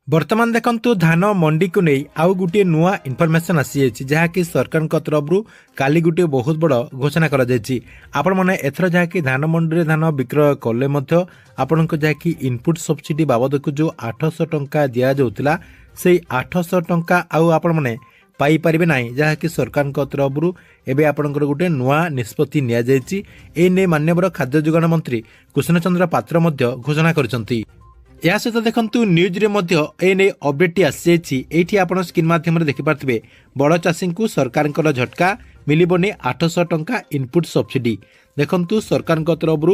बर्तमान देखंतु धान मंडी को नहीं आउ गोटे नुआ इनफॉरमेशन आसी जहाँकि सरकार तरफ काली गोटे बहुत बड़ घोषणा आपण मैंने एथर जहाँकि धान मंडी धान विक्रय कले आपण जहाँकि इनपुट सब्सिडी बाबद को जो 800 टंका दि जाऊला से 800 टंका आउ आपण मैंने पाई पारिबे नाही जहाँकि सरकार तरफ एवं आपणकर गोटे नुआ निष्पत्ति नि मान्यवर खाद्य जोगाण मंत्री कृष्ण चंद्र पात्र घोषणा करछंती। या सहित देखंतु न्यूज रे मध्य एने अपडेट आसी एठी आपण स्क्रीन माध्यम देखि पारथिबे बड़ चाषी को सरकार झटका मिलिबनी 800 टंका इनपुट सब्सिडी। देखंतु सरकार तरफ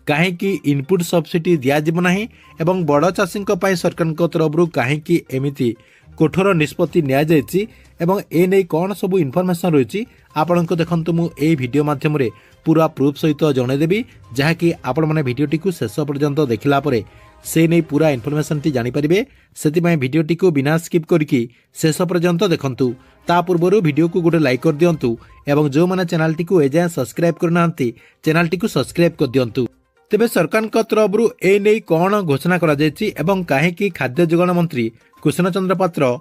कहीं इनपुट सब्सिडी दिया जिवो नाही एवं बड़ चाषी सरकार तरफ कहीं एमिति कठोर निष्पत्ति निया जायछि एवं ए नै कौन सब इनफॉरमेशन रही आपण को देखंतु मु ए वीडियो माध्यम रे पूरा प्रूफ सहित जनईदेवी जहाँकि आपण माने वीडियोटी को शेष पर्यंत देखला परे से नहीं पूरा इनफॉरमेशन टी जानि परिबे सेति वीडियोटी को बिना स्किप करके शेष पर्यंत देखंतु। ता पूर्व वीडियो को गोटे लाइक कर दियंतु एवं जो माने चैनल टी को एजाय सब्सक्राइब करनांती चैनल टी को सब्सक्राइब कर दियंतु। तेबे सरकार तरफ ए नहीं कौन घोषणा करा जायछि एवं काहेकि खाद्य जोगाण मंत्री कृष्ण चंद्र पात्र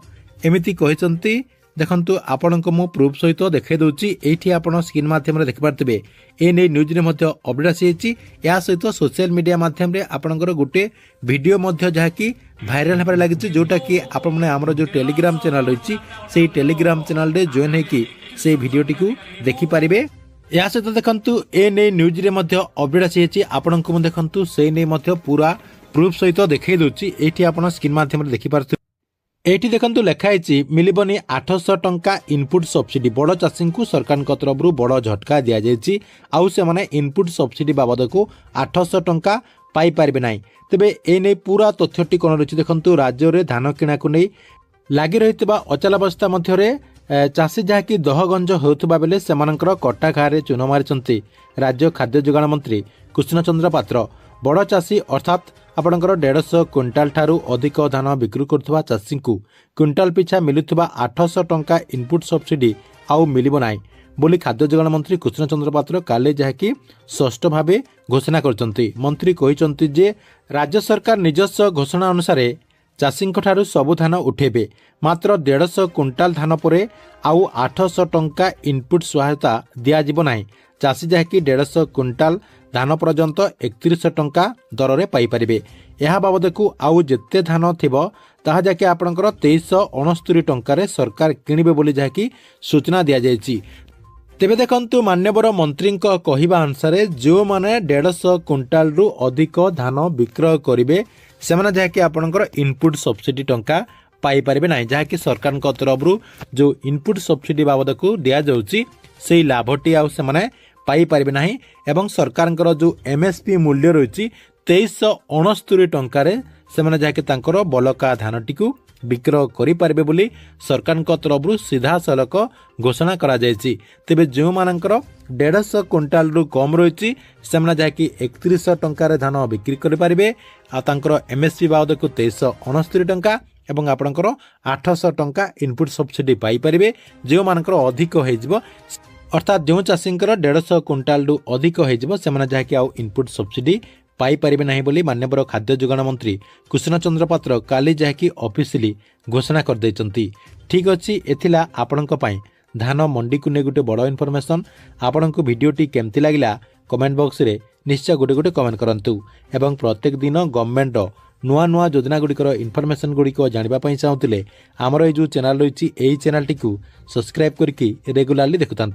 एमिति कहिसंती देखंतु आपण को मु प्रूफ सहित देखाई दउची एठी आपण स्क्रीन माध्यम रे देख पारथिबे ए नै न्यूज रे मध्य अपडेट आसी या सहित सोशल मीडिया माध्यम रे आपणकर गोटे वीडियो मध्य जहाँकि भाइराल होबार लागिछि जोटा कि आपण माने हमर जो टेलीग्राम चैनल रहिछि सेही टेलीग्राम चैनल रे जॉइन हेकि से वीडियोटी को देखि पारिबे। या सहित देखंतु ए नै न्यूज रे मध्य अपडेट आसी आपण को देखंतु से नै मध्य पूरा प्रूफ सहित देखाई दउची एठी आपण स्क्रीन माध्यम रे देखि पारथिबे एठी देखंतु लेखाई मिलिबनी 800 टंका इनपुट सब्सिडी बड़ चाषी को सरकार तरफ बड़ झटका दि जायछि आउ से माने इनपुट सब्सिडी बाबद को 800 टंका पाई पारिबे नाही। तेबे ए नै पूरा तथ्यटी कोन रछि देखंतु राज्य रे धान किणा को नै लागि रहितबा अचलावस्था मध्य रे चाषी जहाँकि दहगंज होउतबा बेले सेमानकर कटा घारे चून मारिछंती राज्य खाद्य जोगाण मंत्री कृष्ण चंद्र पात्र। बड़ चाषी अर्थात आपणकर 150 क्विंटाल ठारू अधिक धान बिक्री करुवा चाषी को क्विंटाल पिछा मिलुवा 800 टंका इनपुट सब्सिडी आउ मिलिबो नाही बोली खाद्य जोगाण मंत्री कृष्ण चंद्र पात्र काले जहाँकि स्पष्ट भावे घोषणा करछंती। मंत्री कहिसंती जे राज्य सरकार निजस्व घोषणा अनुसार चाषी ठारू सबु धान उठेबे मात्र 150 क्विंटाल धान परे आउ 800 टंका इनपुट सहायता दिया जिवो नाही। चाषी जहाँकि 150 क्विंटाल धान पर्यंत 31 टंका दर रे पाई परिबे। यह बाबद को आउ जेते धान थिबो ताहा जाके आपणकर 2369 टंका रे सरकार किनिबे बोली जहाँकि सूचना दिया जायछि। तेबे देखंतु मान्यवर मंत्री कहिबा अनुसार जो माने 150 क्विंटाल रु अधिक धान विक्रय करिवे सेमाने जहाँकि आपणकर इनपुट सब्सिडी टंका पाई परिबे नाही जहाँकि सरकार तरफ जो इनपुट सब्सिडी बाबद को दिया जाउछि सेही लाभटी आउ सेमाने पाई पारिबे नाही एवं सरकार जो एमएसपी मूल्य रही 2369 टंका से जहाँकि तांकर बलका धानटी को विक्रय करि पारिबे बोली सरकार तरफ सीधा सलक घोषणा करा जायछि। तेबे जो मानकर 150 क्विंटाल रु कम रही से जहाँकि 31 टंका धान बिक्री करि पारिबे आ तांकर एमएसपी बाबद को 2369 टंका एवं आपणकर 800 टंका इनपुट सब्सिडी पाई पारिबे। जो मानकर अधिक होइजिवो अर्थात जो चाषी 150 क्विंटाल रु अधिक होइजिवो सेमाने जहाँकि आउ इनपुट सब्सिडी पाई पारिबे नाही बोली मान्यवर खाद्य जोगाण मंत्री कृष्ण चंद्र पात्र काली जहाँकि ऑफिशियली घोषणा कर दैचंती। ठीक अछि एथिला आपणक पई धान मंडी को ने गोटे बड़ इनफॉरमेशन आपणक वीडियोटी केमती लागिला कमेंट बॉक्स रे निश्चय गोटे गोटे कमेंट करंतु एवं प्रत्येक दिन गवर्नमेंट नुआ नुआ योजना गुड़िकर इनफॉरमेशन गुड़िक जानिबा पई चाहुतिले हमर ए जो चैनल रही एई चैनल टी को सब्सक्राइब करके रेगुलरली देखुता।